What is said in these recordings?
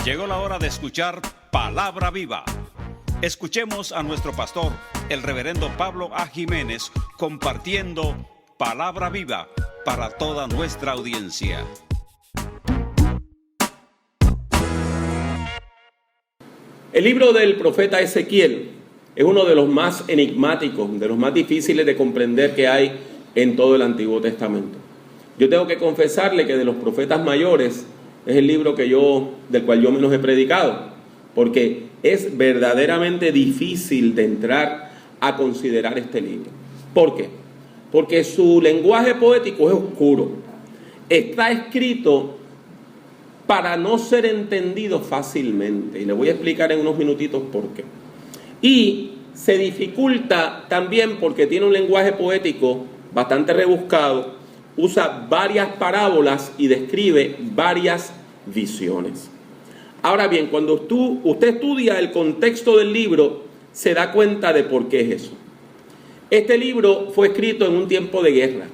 Llegó la hora de escuchar Palabra Viva. Escuchemos a nuestro pastor, el reverendo Pablo A. Jiménez, compartiendo Palabra Viva para toda nuestra audiencia. El libro del profeta Ezequiel es uno de los más enigmáticos, de los más difíciles de comprender que hay en todo el Antiguo Testamento. Yo tengo que confesarle que de los profetas mayores es el libro del cual yo menos he predicado, porque es verdaderamente difícil de entrar a considerar este libro. ¿Por qué? Porque su lenguaje poético es oscuro. Está escrito para no ser entendido fácilmente, y le voy a explicar en unos minutitos por qué. Y se dificulta también porque tiene un lenguaje poético bastante rebuscado, usa varias parábolas y describe varias visiones. Ahora bien, cuando usted estudia el contexto del libro, se da cuenta de por qué es eso. Este libro fue escrito en un tiempo de guerra,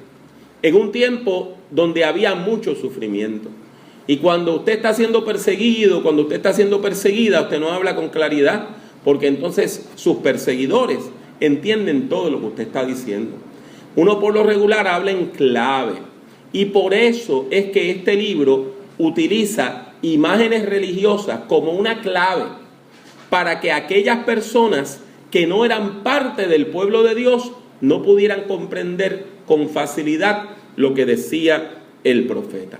en un tiempo donde había mucho sufrimiento. Y cuando usted está siendo perseguido, cuando usted está siendo perseguida, usted no habla con claridad, porque entonces sus perseguidores entienden todo lo que usted está diciendo. Uno por lo regular habla en clave, y por eso es que este libro utiliza imágenes religiosas como una clave para que aquellas personas que no eran parte del pueblo de Dios no pudieran comprender con facilidad lo que decía el profeta.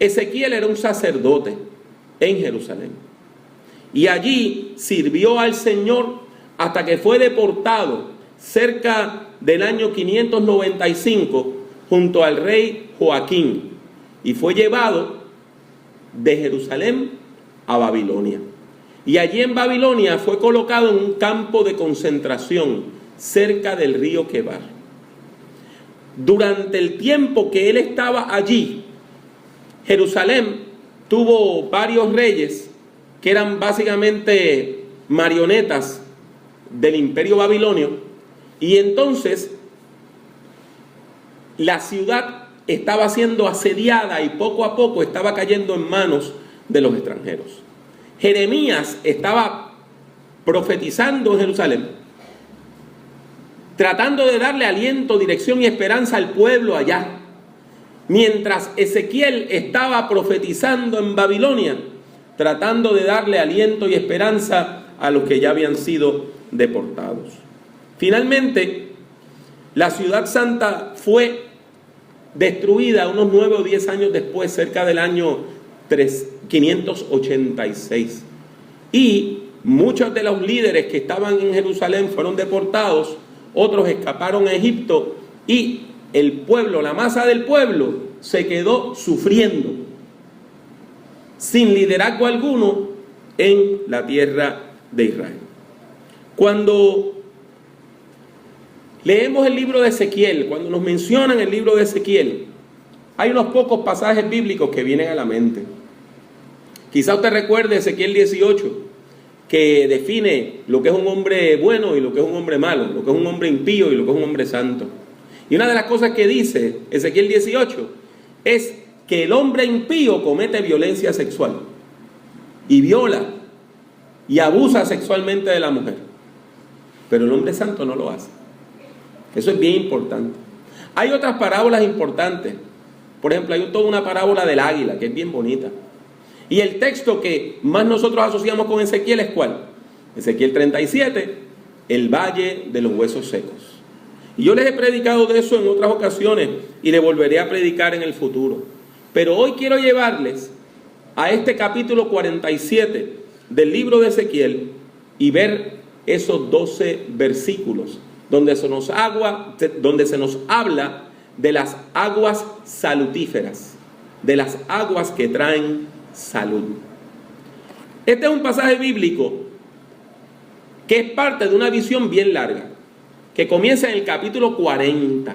Ezequiel era un sacerdote en Jerusalén y allí sirvió al Señor hasta que fue deportado cerca del año 595 junto al rey Joaquín y fue llevado de Jerusalén a Babilonia. Y allí en Babilonia fue colocado en un campo de concentración cerca del río Quebar. Durante el tiempo que él estaba allí, Jerusalén tuvo varios reyes que eran básicamente marionetas del imperio babilonio, y entonces la ciudad estaba siendo asediada y poco a poco estaba cayendo en manos de los extranjeros. Jeremías estaba profetizando en Jerusalén, tratando de darle aliento, dirección y esperanza al pueblo allá, mientras Ezequiel estaba profetizando en Babilonia, tratando de darle aliento y esperanza a los que ya habían sido deportados. Finalmente, la ciudad santa fue destruida unos 9 o 10 años después, cerca del año 586. Y muchos de los líderes que estaban en Jerusalén fueron deportados, otros escaparon a Egipto, y el pueblo, la masa del pueblo, se quedó sufriendo, sin liderazgo alguno en la tierra de Israel. Cuando leemos el libro de Ezequiel, cuando nos mencionan el libro de Ezequiel, hay unos pocos pasajes bíblicos que vienen a la mente. Quizá usted recuerde Ezequiel 18, que define lo que es un hombre bueno y lo que es un hombre malo, lo que es un hombre impío y lo que es un hombre santo. Y una de las cosas que dice Ezequiel 18 es que el hombre impío comete violencia sexual y viola y abusa sexualmente de la mujer, pero el hombre santo no lo hace. Eso es bien importante. Hay otras parábolas importantes. Por ejemplo, hay toda una parábola del águila que es bien bonita. Y el texto que más nosotros asociamos con Ezequiel es ¿cuál? Ezequiel 37, el valle de los huesos secos. Y yo les he predicado de eso en otras ocasiones y le volveré a predicar en el futuro. Pero hoy quiero llevarles a este capítulo 47 del libro de Ezequiel y ver esos 12 versículos donde se nos habla de las aguas salutíferas, de las aguas que traen salud. Este es un pasaje bíblico que es parte de una visión bien larga, que comienza en el capítulo 40.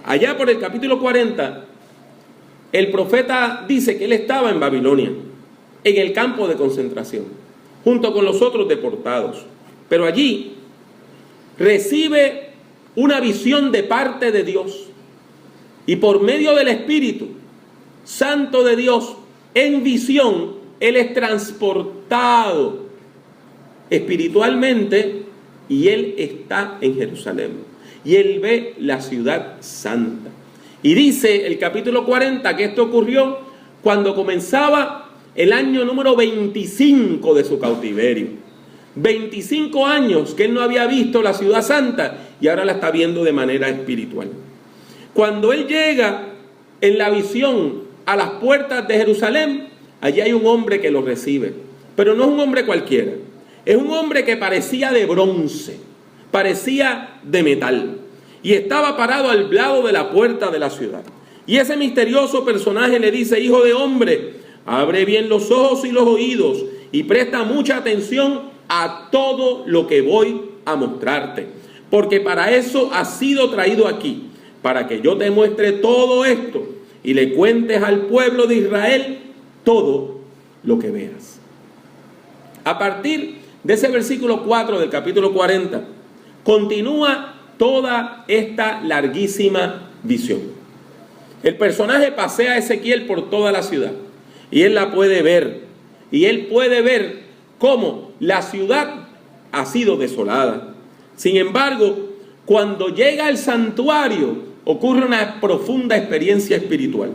Allá por el capítulo 40, el profeta dice que él estaba en Babilonia, en el campo de concentración, junto con los otros deportados. Pero allí recibe una visión de parte de Dios, y por medio del Espíritu Santo de Dios en visión, él es transportado espiritualmente y él está en Jerusalén. Y él ve la ciudad santa. Y dice el capítulo 40 que esto ocurrió cuando comenzaba el año número 25 de su cautiverio. 25 años que él no había visto la ciudad santa y ahora la está viendo de manera espiritual. Cuando él llega en la visión a las puertas de Jerusalén, allí hay un hombre que lo recibe. Pero no es un hombre cualquiera. Es un hombre que parecía de bronce, parecía de metal. Y estaba parado al lado de la puerta de la ciudad. Y ese misterioso personaje le dice: hijo de hombre, abre bien los ojos y los oídos y presta mucha atención a todo lo que voy a mostrarte. Porque para eso has sido traído aquí, para que yo te muestre todo esto y le cuentes al pueblo de Israel todo lo que veas. A partir de ese versículo 4 del capítulo 40, continúa toda esta larguísima visión. El personaje pasea a Ezequiel por toda la ciudad y él la puede ver. Y él puede ver cómo la ciudad ha sido desolada. Sin embargo, cuando llega al santuario, ocurre una profunda experiencia espiritual.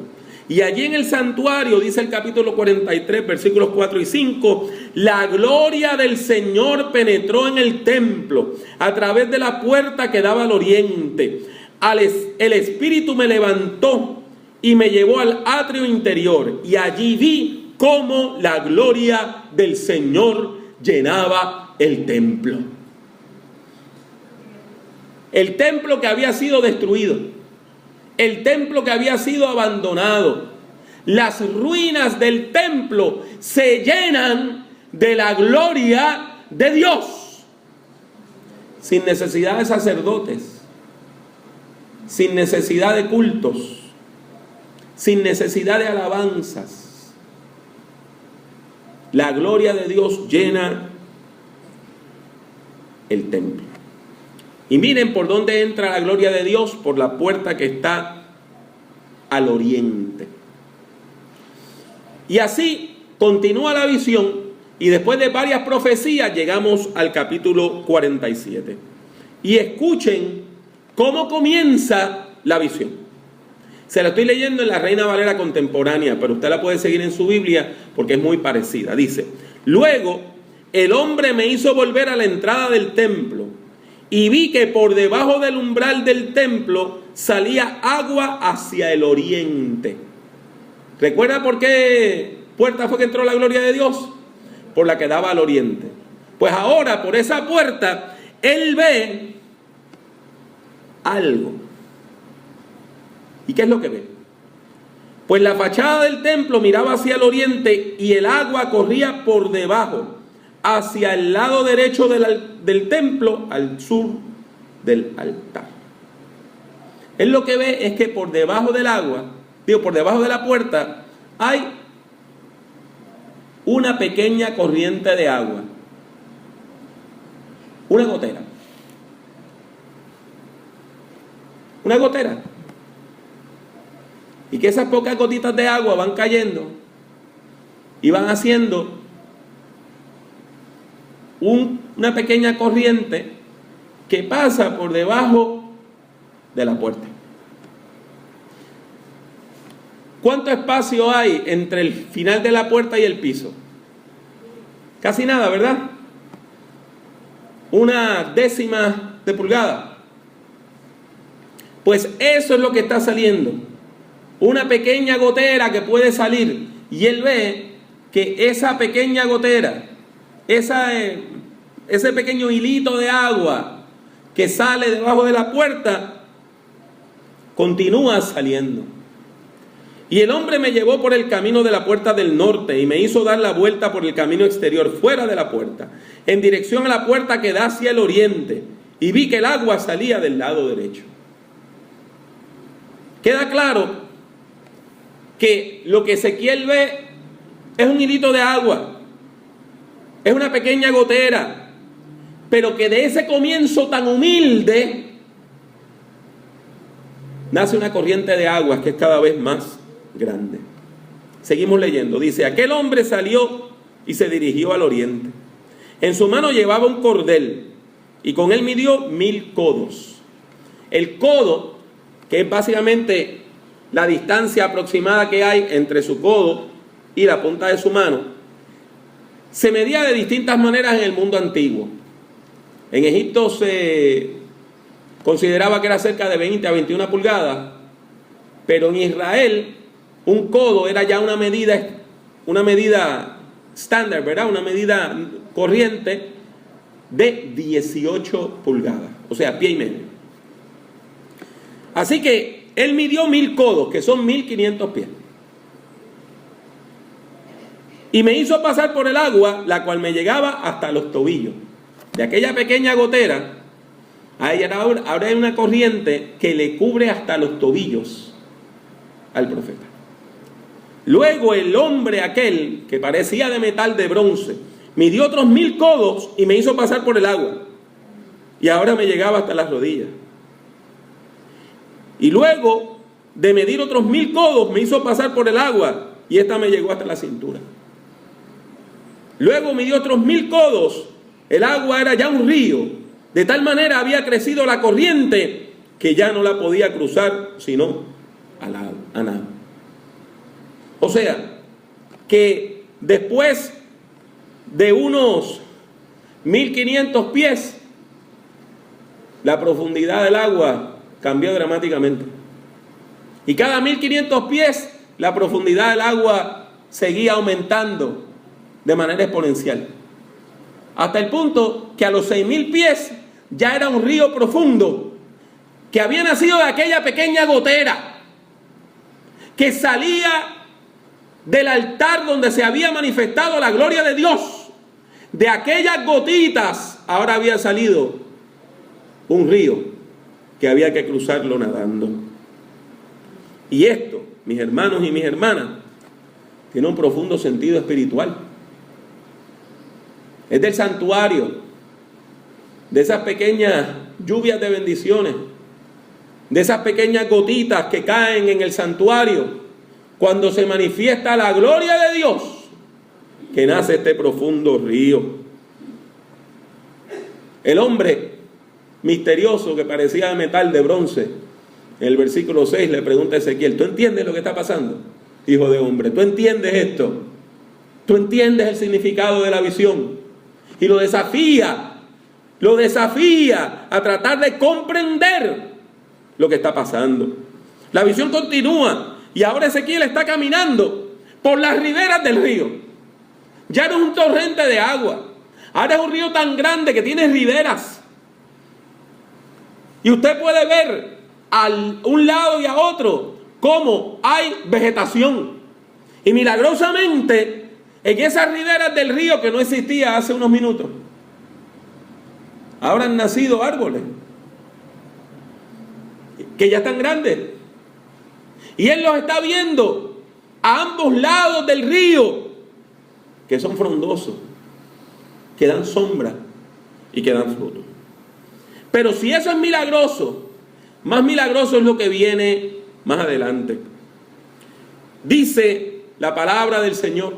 Y allí en el santuario, dice el capítulo 43, versículos 4 y 5, la gloria del Señor penetró en el templo a través de la puerta que daba al oriente. El Espíritu me levantó y me llevó al atrio interior, y allí vi cómo la gloria del Señor llenaba el templo. El templo que había sido destruido. El templo que había sido abandonado. Las ruinas del templo se llenan de la gloria de Dios. Sin necesidad de sacerdotes. Sin necesidad de cultos. Sin necesidad de alabanzas. La gloria de Dios llena el templo. Y miren por dónde entra la gloria de Dios: por la puerta que está al oriente. Y así continúa la visión, y después de varias profecías llegamos al capítulo 47. Y escuchen cómo comienza la visión. Se la estoy leyendo en la Reina Valera contemporánea, pero usted la puede seguir en su Biblia porque es muy parecida. Dice: luego el hombre me hizo volver a la entrada del templo, y vi que por debajo del umbral del templo salía agua hacia el oriente. ¿Recuerda por qué puerta fue que entró la gloria de Dios? Por la que daba al oriente. Pues ahora por esa puerta él ve algo. ¿Y qué es lo que ve? Pues la fachada del templo miraba hacia el oriente y el agua corría por debajo, hacia el lado derecho del templo, al sur del altar. Él lo que ve es que por debajo del agua, por debajo de la puerta, hay una pequeña corriente de agua. Una gotera. Una gotera. Y que esas pocas gotitas de agua van cayendo y van haciendo una pequeña corriente que pasa por debajo de la puerta. ¿Cuánto espacio hay entre el final de la puerta y el piso? Casi nada, ¿verdad? 1/10 de pulgada. Pues eso es lo que está saliendo. Una pequeña gotera que puede salir. Y él ve que esa pequeña gotera, ese pequeño hilito de agua que sale debajo de la puerta, continúa saliendo. Y el hombre me llevó por el camino de la puerta del norte y me hizo dar la vuelta por el camino exterior, fuera de la puerta, en dirección a la puerta que da hacia el oriente, y vi que el agua salía del lado derecho. Queda claro que lo que Ezequiel ve es un hilito de agua, es una pequeña gotera, pero que de ese comienzo tan humilde nace una corriente de aguas que es cada vez más grande. Seguimos leyendo. Dice, aquel hombre salió y se dirigió al oriente. En su mano llevaba un cordel y con él midió 1000 codos. El codo, que es básicamente la distancia aproximada que hay entre su codo y la punta de su mano, se medía de distintas maneras en el mundo antiguo. En Egipto se consideraba que era cerca de 20 a 21 pulgadas, pero en Israel un codo era ya una medida estándar, ¿verdad? Una medida corriente de 18 pulgadas, o sea, pie y medio. Así que él midió 1000 codos, que son 1500 pies. Y me hizo pasar por el agua, la cual me llegaba hasta los tobillos. De aquella pequeña gotera, ahora hay una corriente que le cubre hasta los tobillos al profeta. Luego el hombre aquel, que parecía de metal de bronce, midió otros 1000 codos y me hizo pasar por el agua. Y ahora me llegaba hasta las rodillas. Y luego de medir otros 1000 codos, me hizo pasar por el agua y esta me llegó hasta la cintura. Luego midió otros 1000 codos, el agua era ya un río, de tal manera había crecido la corriente que ya no la podía cruzar sino a nado. O sea, que después de unos 1500 pies, la profundidad del agua cambió dramáticamente. Y cada 1500 pies, la profundidad del agua seguía aumentando de manera exponencial. Hasta el punto que a los 6000 pies ya era un río profundo que había nacido de aquella pequeña gotera que salía del altar donde se había manifestado la gloria de Dios. De aquellas gotitas ahora había salido un río que había que cruzarlo nadando. Y esto, mis hermanos y mis hermanas, tiene un profundo sentido espiritual. Es del santuario, de esas pequeñas lluvias de bendiciones, de esas pequeñas gotitas que caen en el santuario, cuando se manifiesta la gloria de Dios, que nace este profundo río. El hombre misterioso que parecía de metal de bronce, en el versículo 6 le pregunta a Ezequiel, ¿tú entiendes lo que está pasando, hijo de hombre? ¿Tú entiendes esto? ¿Tú entiendes el significado de la visión? Y lo desafía a tratar de comprender lo que está pasando. La visión continúa y ahora Ezequiel está caminando por las riberas del río. Ya no es un torrente de agua, ahora es un río tan grande que tiene riberas. Y usted puede ver a un lado y a otro cómo hay vegetación. Y milagrosamente, en esas riberas del río que no existía hace unos minutos, ahora han nacido árboles que ya están grandes. Y él los está viendo a ambos lados del río, que son frondosos, que dan sombra y que dan fruto. Pero si eso es milagroso, más milagroso es lo que viene más adelante. Dice la palabra del Señor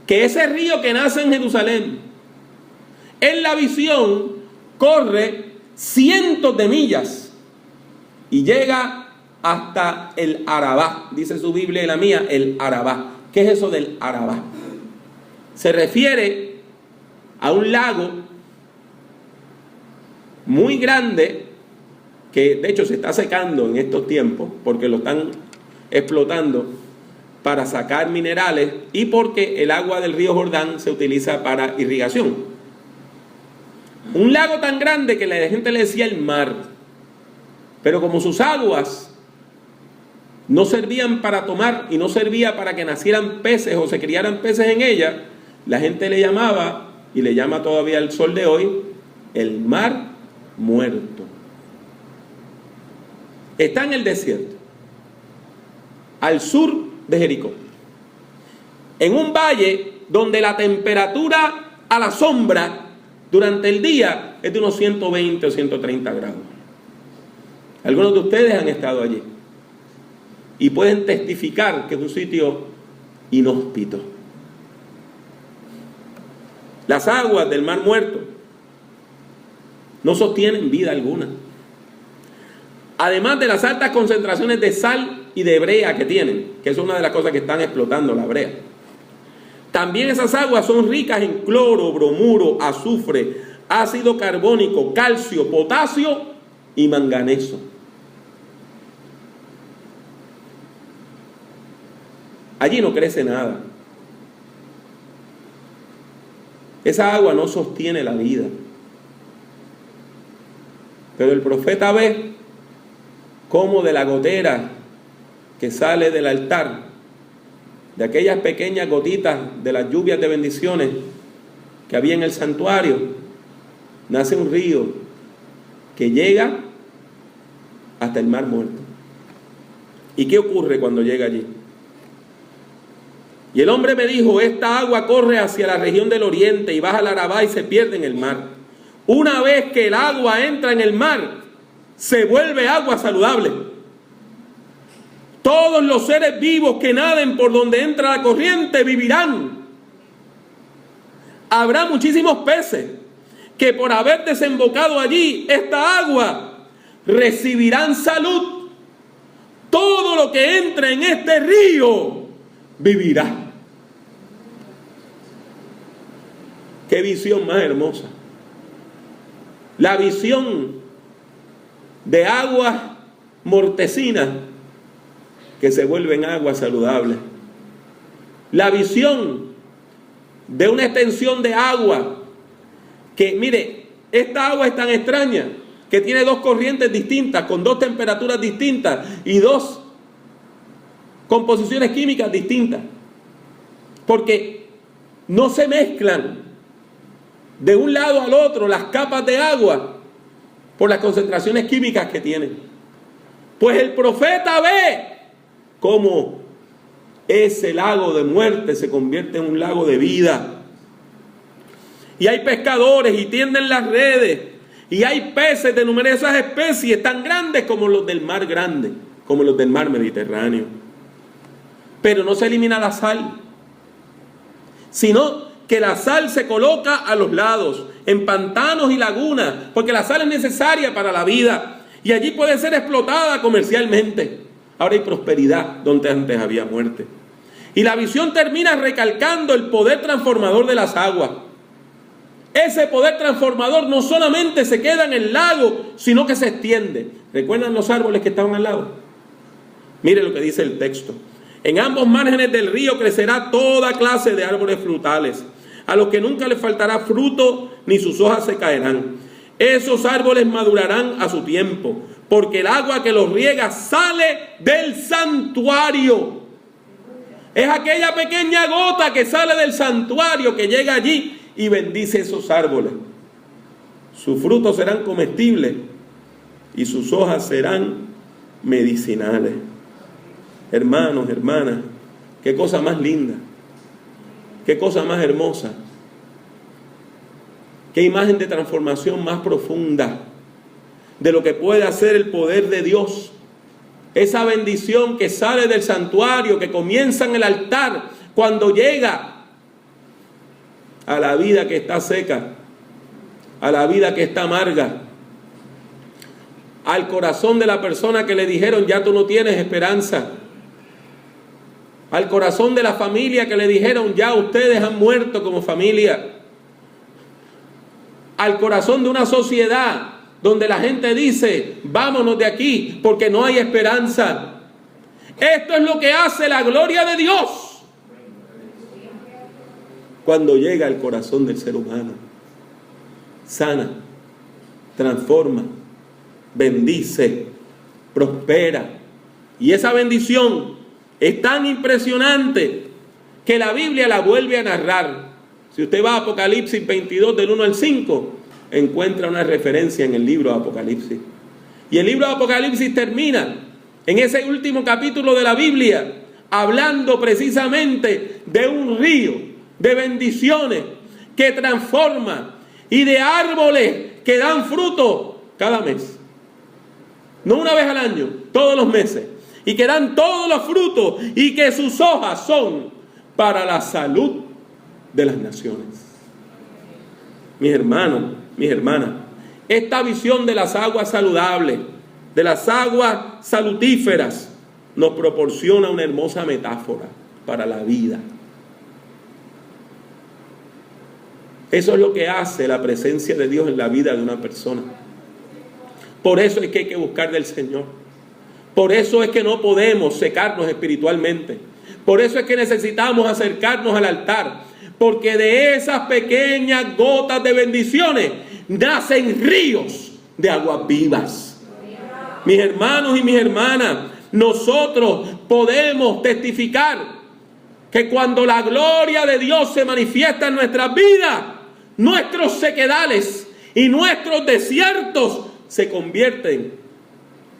que ese río que nace en Jerusalén, en la visión, corre cientos de millas y llega hasta el Arabá. Dice su Biblia y la mía, el Arabá. ¿Qué es eso del Arabá? Se refiere a un lago muy grande que de hecho se está secando en estos tiempos porque lo están explotando para sacar minerales y porque el agua del río Jordán se utiliza para irrigación. Un lago tan grande que la gente le decía el mar, pero como sus aguas no servían para tomar y no servía para que nacieran peces o se criaran peces en ella, la gente le llamaba, y le llama todavía al sol de hoy, el mar muerto. Está en el desierto, al sur de Jericó, en un valle donde la temperatura a la sombra durante el día es de unos 120 o 130 grados. Algunos de ustedes han estado allí y pueden testificar que es un sitio inhóspito. Las aguas del Mar Muerto no sostienen vida alguna. Además de las altas concentraciones de sal y de brea que tienen, que es una de las cosas que están explotando, la brea. También esas aguas son ricas en cloro, bromuro, azufre, ácido carbónico, calcio, potasio y manganeso. Allí no crece nada. Esa agua no sostiene la vida. Pero el profeta ve cómo de la gotera que sale del altar, de aquellas pequeñas gotitas de las lluvias de bendiciones que había en el santuario, nace un río que llega hasta el Mar Muerto. ¿Y qué ocurre cuando llega allí? Y el hombre me dijo: esta agua corre hacia la región del oriente y baja al Arabá y se pierde en el mar. Una vez que el agua entra en el mar, se vuelve agua saludable. Todos los seres vivos que naden por donde entra la corriente vivirán. Habrá muchísimos peces que por haber desembocado allí esta agua recibirán salud. Todo lo que entre en este río vivirá. Qué visión más hermosa. La visión de aguas mortecinas que se vuelven aguas saludables. La visión de una extensión de agua que, mire, esta agua es tan extraña que tiene dos corrientes distintas, con dos temperaturas distintas y dos composiciones químicas distintas, porque no se mezclan de un lado al otro las capas de agua por las concentraciones químicas que tienen. Pues el profeta ve cómo ese lago de muerte se convierte en un lago de vida. Y hay pescadores y tienden las redes, y hay peces de numerosas especies tan grandes como los del mar grande, como los del mar Mediterráneo. Pero no se elimina la sal, sino que la sal se coloca a los lados, en pantanos y lagunas, porque la sal es necesaria para la vida y allí puede ser explotada comercialmente. Ahora hay prosperidad donde antes había muerte. Y la visión termina recalcando el poder transformador de las aguas. Ese poder transformador no solamente se queda en el lago, sino que se extiende. ¿Recuerdan los árboles que estaban al lado? Mire lo que dice el texto. En ambos márgenes del río crecerá toda clase de árboles frutales, a los que nunca les faltará fruto, ni sus hojas se caerán. Esos árboles madurarán a su tiempo, porque el agua que los riega sale del santuario. Es aquella pequeña gota que sale del santuario que llega allí y bendice esos árboles. Sus frutos serán comestibles y sus hojas serán medicinales. Hermanos, hermanas, qué cosa más linda, qué cosa más hermosa, qué imagen de transformación más profunda de lo que puede hacer el poder de Dios. Esa bendición que sale del santuario, que comienza en el altar, cuando llega a la vida que está seca, a la vida que está amarga, al corazón de la persona que le dijeron: ya tú no tienes esperanza. Al corazón de la familia que le dijeron: ya ustedes han muerto como familia. Al corazón de una sociedad donde la gente dice: vámonos de aquí porque no hay esperanza. Esto es lo que hace la gloria de Dios cuando llega al corazón del ser humano. Sana, transforma, bendice, prospera. Y esa bendición es tan impresionante que la Biblia la vuelve a narrar. Si usted va a Apocalipsis 22 del 1 al 5, encuentra una referencia en el libro de Apocalipsis. Y el libro de Apocalipsis termina en ese último capítulo de la Biblia hablando precisamente de un río de bendiciones que transforma y de árboles que dan fruto cada mes. No una vez al año, todos los meses. Y que dan todos los frutos y que sus hojas son para la salud de las naciones. Mis hermanos, mis hermanas, esta visión de las aguas saludables, de las aguas salutíferas, nos proporciona una hermosa metáfora para la vida. Eso es lo que hace la presencia de Dios en la vida de una persona. Por eso es que hay que buscar del Señor. Por eso es que no podemos secarnos espiritualmente. Por eso es que necesitamos acercarnos al altar. Porque de esas pequeñas gotas de bendiciones nacen ríos de aguas vivas. Mis hermanos y mis hermanas, nosotros podemos testificar que cuando la gloria de Dios se manifiesta en nuestras vidas, nuestros sequedales y nuestros desiertos se convierten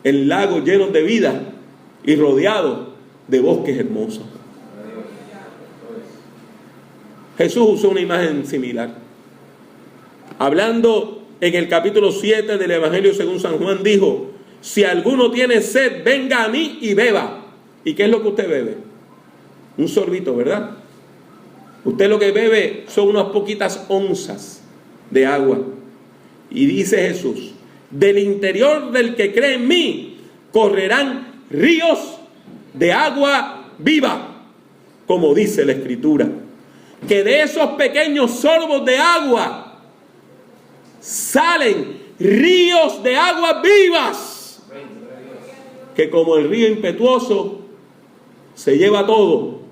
en lagos llenos de vida y rodeados de bosques hermosos. Jesús usó una imagen similar. Hablando en el capítulo 7 del Evangelio según San Juan, dijo: si alguno tiene sed, venga a mí y beba. ¿Y qué es lo que usted bebe? Un sorbito, ¿verdad? Usted lo que bebe son unas poquitas onzas de agua. Y dice Jesús: del interior del que cree en mí correrán ríos de agua viva, como dice la Escritura. Que de esos pequeños sorbos de agua salen ríos de aguas vivas, que como el río impetuoso se lleva todo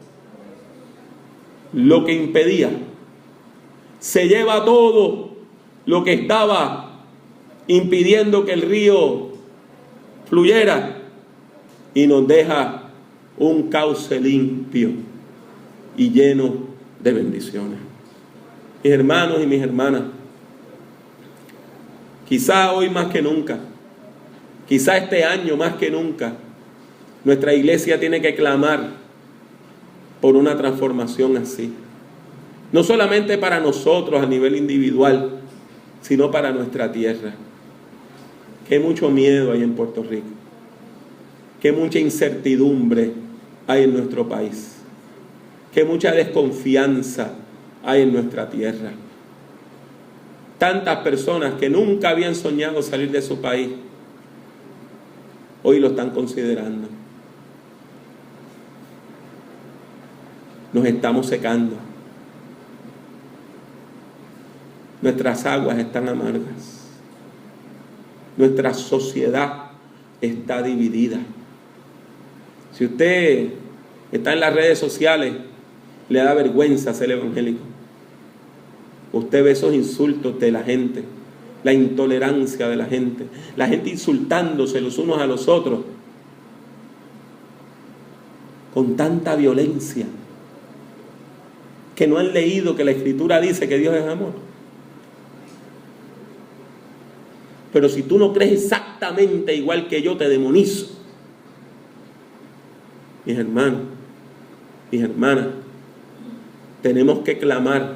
lo que impedía, se lleva todo lo que estaba impidiendo que el río fluyera, y nos deja un cauce limpio y lleno de bendiciones. Mis hermanos y mis hermanas, quizá hoy más que nunca, quizá este año más que nunca, nuestra iglesia tiene que clamar por una transformación así. No solamente para nosotros a nivel individual, sino para nuestra tierra. Qué mucho miedo hay en Puerto Rico. Qué mucha incertidumbre hay en nuestro país. Qué mucha desconfianza hay en nuestra tierra. Tantas personas que nunca habían soñado salir de su país, hoy lo están considerando. Nos estamos secando. Nuestras aguas están amargas. Nuestra sociedad está dividida. Si usted está en las redes sociales, le da vergüenza ser evangélico. Usted ve esos insultos de la gente, la intolerancia de la gente insultándose los unos a los otros con tanta violencia, que no han leído que la Escritura dice que Dios es amor. Pero si tú no crees exactamente igual que yo, te demonizo. Mis hermanos, mis hermanas, tenemos que clamar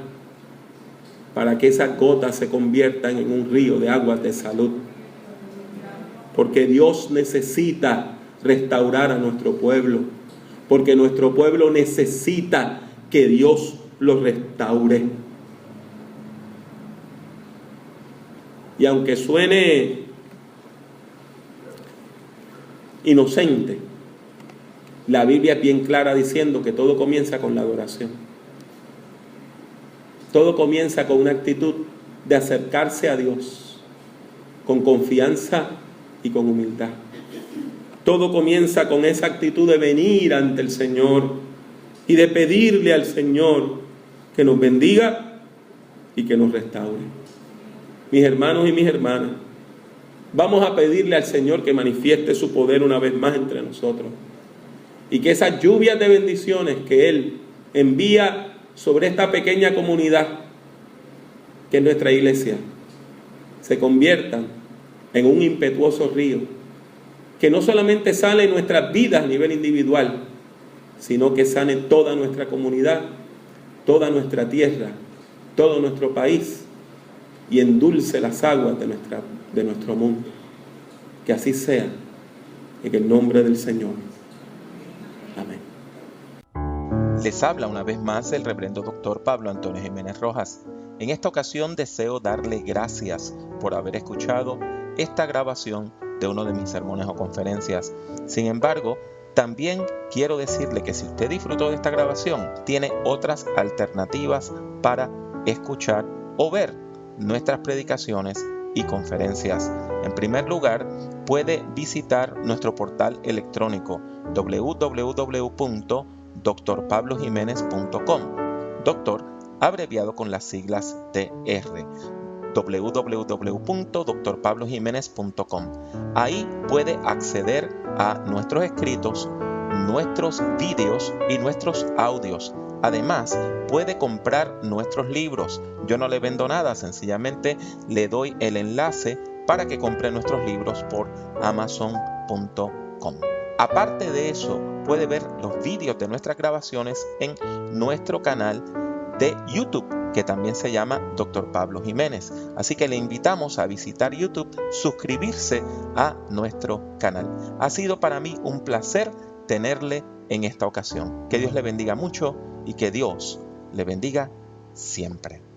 para que esas gotas se conviertan en un río de aguas de salud. Porque Dios necesita restaurar a nuestro pueblo. Porque nuestro pueblo necesita que Dios lo restaure. Y aunque suene inocente, la Biblia es bien clara diciendo que todo comienza con la adoración. Todo comienza con una actitud de acercarse a Dios, con confianza y con humildad. Todo comienza con esa actitud de venir ante el Señor y de pedirle al Señor que nos bendiga y que nos restaure. Mis hermanos y mis hermanas, vamos a pedirle al Señor que manifieste su poder una vez más entre nosotros. Y que esas lluvias de bendiciones que Él envía sobre esta pequeña comunidad que es nuestra iglesia, se conviertan en un impetuoso río que no solamente sane en nuestras vidas a nivel individual, sino que sane toda nuestra comunidad, toda nuestra tierra, todo nuestro país, y endulce las aguas de nuestro mundo. Que así sea, en el nombre del Señor. Amén. Les habla una vez más el reverendo Dr. Pablo Antonio Jiménez Rojas. En esta ocasión deseo darle gracias por haber escuchado esta grabación de uno de mis sermones o conferencias. Sin embargo, también quiero decirle que si usted disfrutó de esta grabación, tiene otras alternativas para escuchar o ver nuestras predicaciones y conferencias. En primer lugar, puede visitar nuestro portal electrónico www.drpablojimenez.com. Doctor abreviado con las siglas DR. www.drpablojimenez.com. Ahí puede acceder a nuestros escritos, nuestros vídeos y nuestros audios. Además, puede comprar nuestros libros. Yo no le vendo nada, sencillamente le doy el enlace para que compre nuestros libros por amazon.com. Aparte de eso, puede ver los vídeos de nuestras grabaciones en nuestro canal de YouTube, que también se llama Dr. Pablo Jiménez. Así que le invitamos a visitar YouTube, suscribirse a nuestro canal. Ha sido para mí un placer tenerle en esta ocasión. Que Dios le bendiga mucho y que Dios le bendiga siempre.